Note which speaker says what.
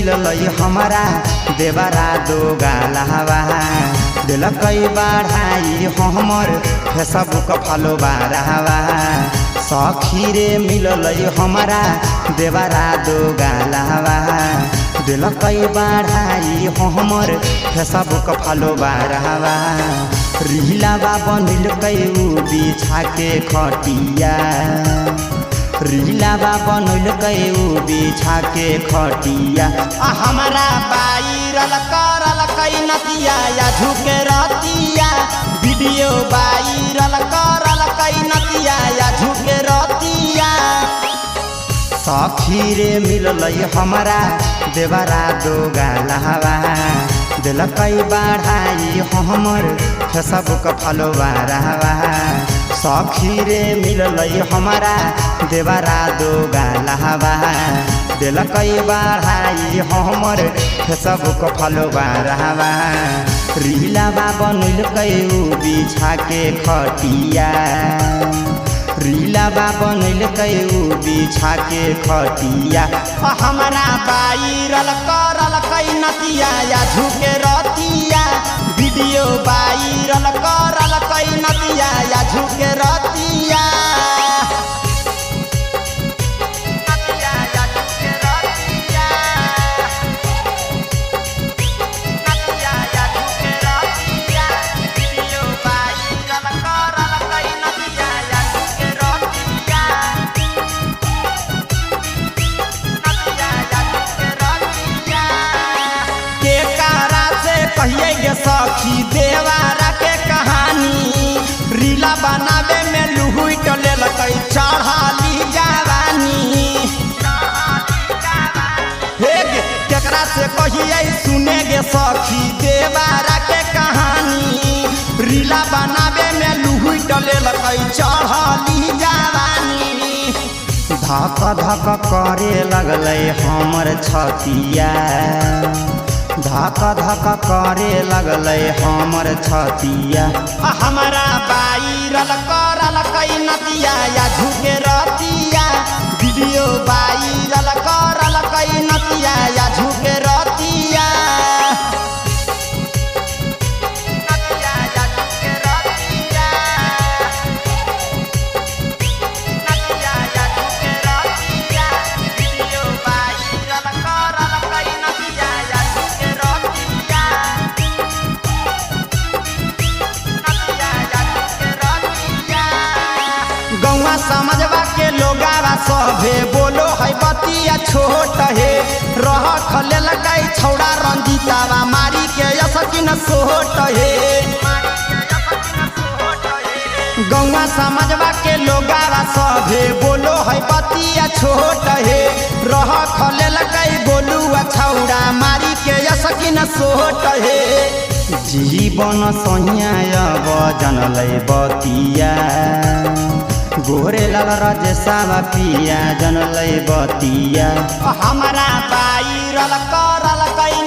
Speaker 1: मिलल हमारा देवरा दो गालवा दिलकई बढ़ाई हमर फेसबुक फॉलो बारहवा सखी रे मिलल हमारा देवरा दो गालवा दिलकई बढ़ाई हमर फेसबुक फॉलो बारहवा रीलावा बनिल कई बिछा के खटिया रीलावा बनल कई बिछा के खटिया हमारा वायरल करल कई नतिया या झुके रतिया वीडियो वायरल करल कई नतिया या झुके रतिया सखी रे मिलल हमारा देवरा दो गालवा दिलकई बढ़ाई हमर फेसबुक फॉलो बारहवा सखी रे मिलल हमारा देवरा दो गालवा दिलकई बढ़ाई हमर फेसबुक फॉलो बारहवा रीलावा बनल कई बिछा के खटिया रीलावा बनल कई बिछा के खटिया हमारा वायरल करल कई नतिया या झुके रतिया वीडियो वायरल करल कई नतिया या झुके रतिया कहिए गे सखी देवारा के कहानी रीला बनावे में लुहुट लेलकई चढ़ाली जवानी हे गे केकरा से कहिए सुने गे सखी देवारा के कहानी रीला बनावे में लुहुट लेलकई चढ़ाली जवानी धक धक करे लगलै हमर छतिया धक धक करे लगल हमर छतिया हमारा वायरल करल कई नतिया या झुके रतिया वीडियो वायरल करल कई नतिया या झुके रतिया गौवा समझवा के लोगावा सभे बोलो है बतिया छोट है रह खले लगाई छौड़ा रंजीतावा मारी के यसकिन सोट है गौवा समझवा के लोगावा सभे बोलो है बतिया छोट है रह खले लगाई बोलुआ छौड़ा मारी के यसकिन सोट है जीवन सहिया जनल बतिया गोरे लाल राजेशवा पिया जनल बतिया हमारा वायरल करल कई